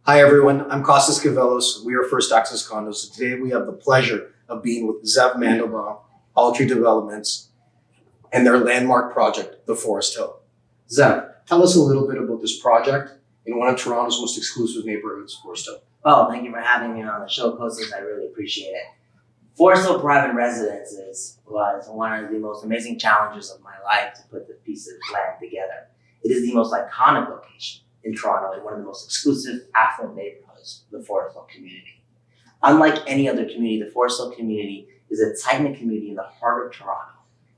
Hi everyone, I'm Costas Kivelos. We are First Access Condos. Today we have the pleasure of being with Zev Mandlebaum, Altree Developments, and their landmark project, the Forest Hill. Zev, tell us a little bit about this project in one of Toronto's most exclusive neighborhoods, Forest Hill. Well, thank you for having me on the show, Costas. I really appreciate it. Forest Hill Private Residences was one of the most amazing challenges of my life to put this piece of land together. It is the most iconic location in Toronto and one of the most exclusive, affluent neighborhoods, the Forest Hill community. Unlike any other community, the Forest Hill community is a tight-knit community in the heart of Toronto.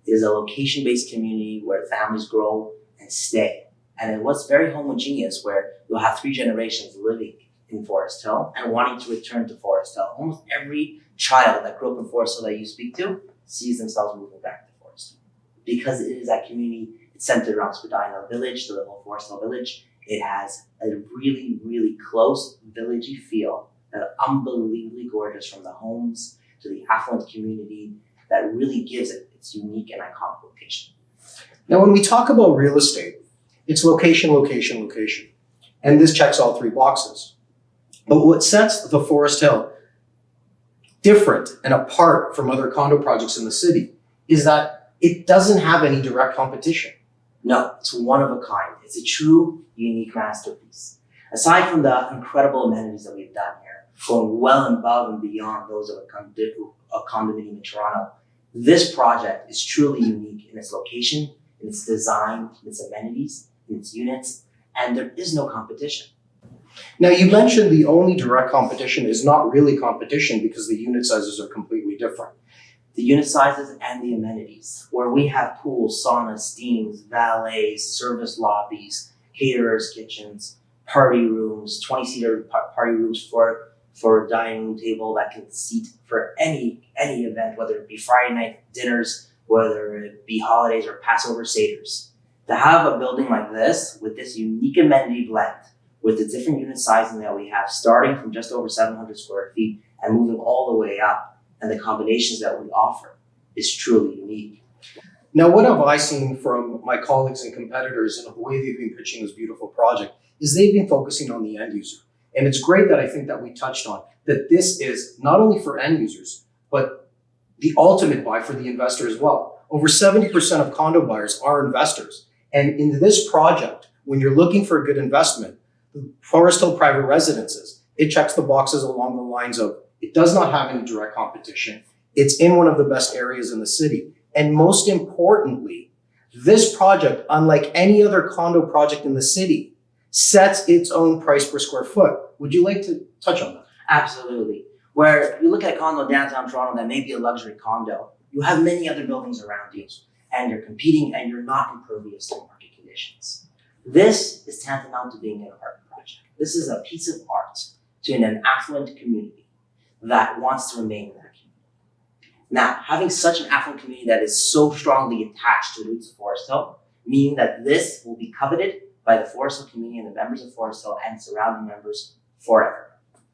It is a location-based community where families grow and stay. And it was very homogeneous, where you'll have 3 generations living in Forest Hill and wanting to return to Forest Hill. Almost every child that grew up in Forest Hill that you speak to sees themselves moving back to Forest Hill. Because it is that community, it's centered around Spadina Village, the little Forest Hill Village. It has a really, really close villagey feel that are unbelievably gorgeous, from the homes to the affluent community, that really gives it its unique and iconic location. Now, when we talk about real estate, it's location, location, location. And this checks all 3 boxes. But what sets the Forest Hill different and apart from other condo projects in the city is that it doesn't have any direct competition. No, it's one of a kind. It's a true, unique masterpiece. Aside from the incredible amenities that we've done here, going well above and beyond those of a condominium in Toronto, this project is truly unique in its location, in its design, in its amenities, in its units, and there is no competition. Now, you mentioned the only direct competition is not really competition because the unit sizes are completely different. The unit sizes and the amenities, where we have pools, saunas, steams, valets, service lobbies, caterers, kitchens, party rooms, 20-seater party rooms for a dining room table that can seat for any event, whether it be Friday night dinners, whether it be holidays or Passover seders. To have a building like this with this unique amenity blend, with the different unit sizing that we have, starting from just over 700 square feet and moving all the way up, and the combinations that we offer, is truly unique. Now, what have I seen from my colleagues and competitors and the way they've been pitching this beautiful project is they've been focusing on the end user. And it's great that I think that we touched on that this is not only for end users, but the ultimate buy for the investor as well. Over 70% of condo buyers are investors. And in this project, when you're looking for a good investment, the Forest Hill Private Residences, it checks the boxes along the lines of it does not have any direct competition. It's in one of the best areas in the city. And most importantly, this project, unlike any other condo project in the city, sets its own price per square foot. Would you like to touch on that? Absolutely. Where you look at a condo downtown Toronto that may be a luxury condo, you have many other buildings around you, and you're competing and you're not impervious to market conditions. This is tantamount to being an art project. This is a piece of art to an affluent community that wants to remain in that community. Now, having such an affluent community that is so strongly attached to the roots of Forest Hill, meaning that this will be coveted by the Forest Hill community and the members of Forest Hill and surrounding members forever.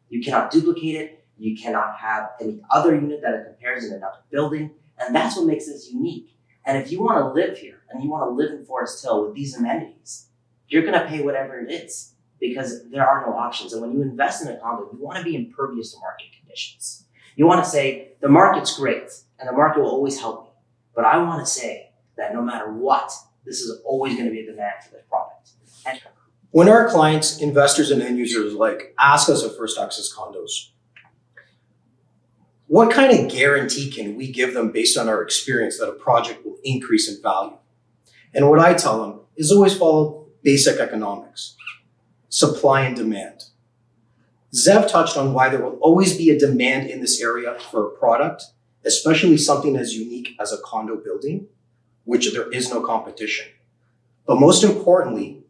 You cannot duplicate it. You cannot have any other unit that it compares in another building. And that's what makes this unique. And if you want to live here and you want to live in Forest Hill with these amenities, you're going to pay whatever it is, because there are no options. And when you invest in a condo, you want to be impervious to market conditions. You want to say, the market's great and the market will always help me. But I want to say that no matter what, this is always going to be a demand for this product. And when our clients, investors, and end users ask us at First Access Condos, what kind of guarantee can we give them based on our experience that a project will increase in value? And what I tell them is always follow basic economics. Supply and demand. Zev touched on why there will always be a demand in this area for a product, especially something as unique as a condo building, which there is no competition. But most importantly,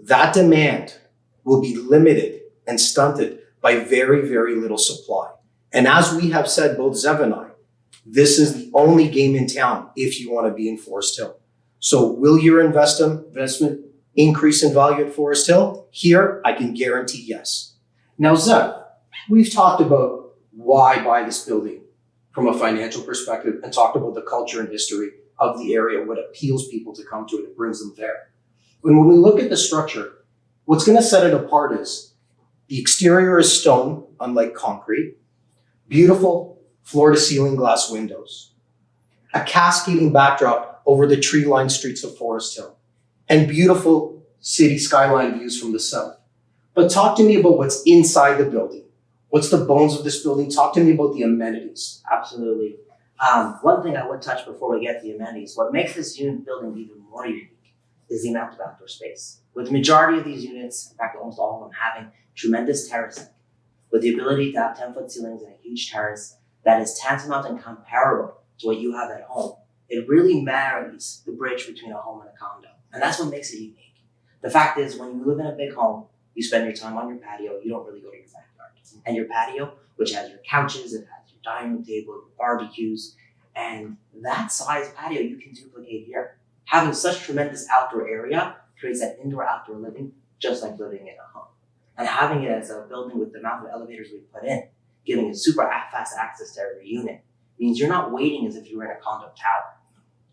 that demand will be limited and stunted by very, very little supply. And as we have said, both Zev and I, this is the only game in town if you want to be in Forest Hill. So will your investment increase in value at Forest Hill? Here, I can guarantee yes. Now, Zev, we've talked about why buy this building from a financial perspective and talked about the culture and history of the area, what appeals people to come to it, it brings them there. When we look at the structure, what's going to set it apart is The exterior is stone, unlike concrete. Beautiful floor-to-ceiling glass windows. A cascading backdrop over the tree-lined streets of Forest Hill. And beautiful city skyline views from the south. But talk to me about what's inside the building. What's the bones of this building? Talk to me about the amenities. Absolutely. One thing I would touch before we get to the amenities, what makes this unit building even more unique is the amount of outdoor space. With the majority of these units, in fact almost all of them, having tremendous terracing, with the ability to have 10-foot ceilings and a huge terrace that is tantamount and comparable to what you have at home. It really marries the bridge between a home and a condo. And that's what makes it unique. The fact is, when you live in a big home, you spend your time on your patio, you don't really go to your backyard. And your patio, which has your couches, it has your dining room table, your barbecues, and that size patio you can duplicate here. Having such tremendous outdoor area creates that indoor-outdoor living, just like living in a home. And having it as a building with the amount of elevators we put in, giving it super fast access to every unit, means you're not waiting as if you were in a condo tower.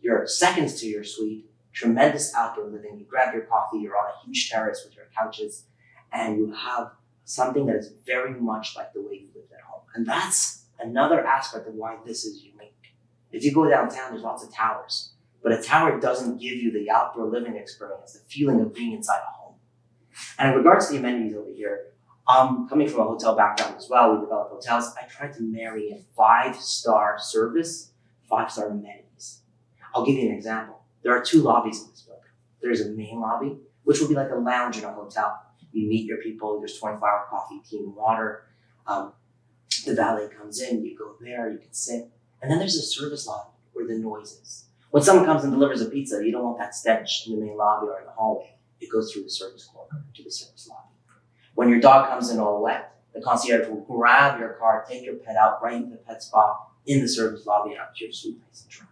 You're seconds to your suite, tremendous outdoor living. You grab your coffee, you're on a huge terrace with your couches, and you have something that is very much like the way you lived at home. And that's another aspect of why this is unique. If you go downtown, there's lots of towers, but a tower doesn't give you the outdoor living experience, the feeling of being inside a home. And in regards to the amenities over here, coming from a hotel background as well, we develop hotels. I tried to marry in 5-star service, 5-star amenities. I'll give you an example. There are 2 lobbies in this building. There's a main lobby, which will be like a lounge in a hotel. You meet your people, there's 24-hour coffee, tea, and water. The valet comes in, you go there, you can sit. And then there's a service lobby where the noise is. When someone comes and delivers a pizza, you don't want that stench in the main lobby or in the hallway. It goes through the service corridor to the service lobby. When your dog comes in all wet, the concierge will grab your car, take your pet out right into the pet spa in the service lobby and up to your suite nice and dry.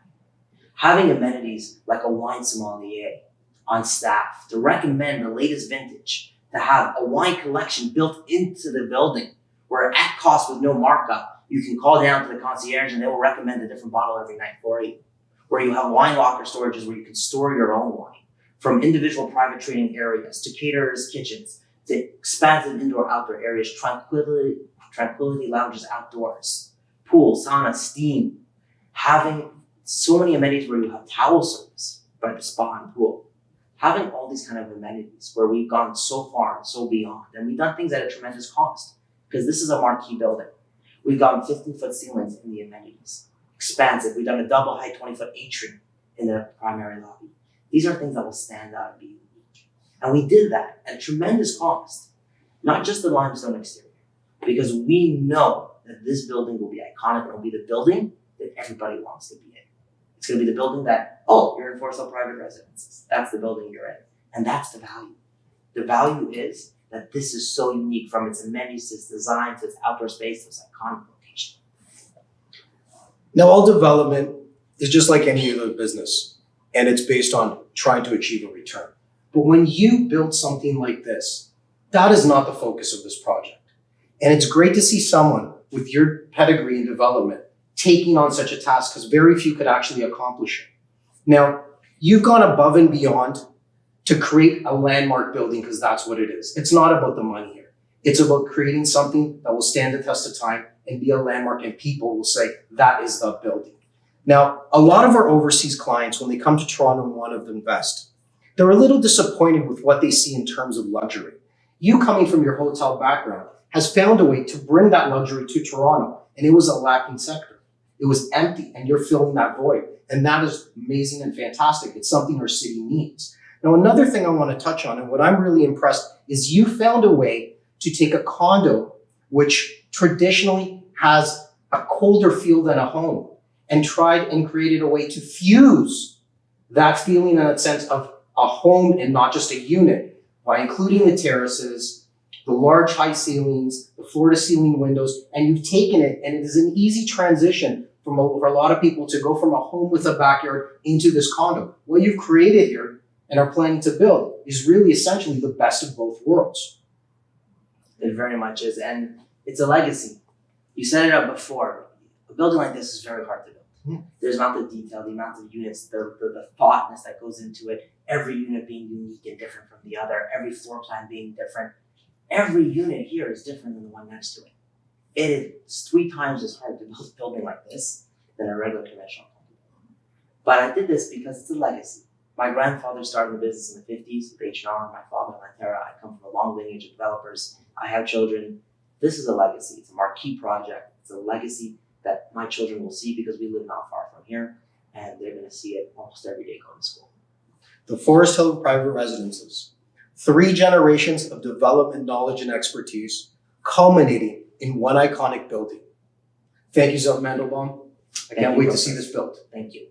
Having amenities like a wine sommelier on staff to recommend the latest vintage, to have a wine collection built into the building where at cost with no markup, you can call down to the concierge and they will recommend a different bottle every night for you. Where you have wine locker storages where you can store your own wine, from individual private trading areas to caterers' kitchens, to expansive indoor-outdoor areas, tranquility lounges outdoors, pool, sauna, steam, having so many amenities where you have towel service by the spa and pool. Having all these kind of amenities where we've gone so far and so beyond, and we've done things at a tremendous cost, because this is a marquee building. We've gone 15-foot ceilings in the amenities. Expansive, we've done a double height 20-foot atrium in the primary lobby. These are things that will stand out and be unique. And we did that at a tremendous cost, not just the limestone exterior, because we know that this building will be iconic. It will be the building that everybody wants to be in. It's going to be the building that, oh, you're in Forest Hill private residences. That's the building you're in. And that's the value. The value is that this is so unique, from its amenities to its design to its outdoor space to its iconic location. Now, all development is just like any other business, and it's based on trying to achieve a return. But when you build something like this, that is not the focus of this project. And it's great to see someone with your pedigree in development taking on such a task, because very few could actually accomplish it. Now, you've gone above and beyond to create a landmark building, because that's what it is. It's not about the money here. It's about creating something that will stand the test of time and be a landmark, and people will say, that is the building. Now, a lot of our overseas clients, when they come to Toronto and want to invest, they're a little disappointed with what they see in terms of luxury. You, coming from your hotel background, has found a way to bring that luxury to Toronto, and it was a lacking sector. It was empty, and you're filling that void. And that is amazing and fantastic. It's something our city needs. Now, another thing I want to touch on, and what I'm really impressed, is you found a way to take a condo, which traditionally has a colder feel than a home, and tried and created a way to fuse that feeling and that sense of a home and not just a unit by including the terraces, the large high ceilings, the floor-to-ceiling windows, and you've taken it, and it is an easy transition for a lot of people to go from a home with a backyard into this condo. What you've created here and are planning to build is really essentially the best of both worlds. It very much is, and it's a legacy. You set it up before. A building like this is very hard to build. There's the amount of detail, the amount of units, the thoughtness that goes into it, every unit being unique and different from the other, every floor plan being different. every unit here is different than the one next to it. It is 3 times as hard to build a building like this than a regular conventional condo. But I did this because it's a legacy. My grandfather started the business in the 50s with H&R, my father, Lantera. I come from a long lineage of developers. I have children. This is a legacy. It's a marquee project. It's a legacy that my children will see because we live not far from here, and they're going to see it almost every day going to school. The Forest Hill Private Residences. 3 generations of development knowledge and expertise culminating in one iconic building. Thank you, Zev Mandlebaum. I can't wait to see this built. Thank you.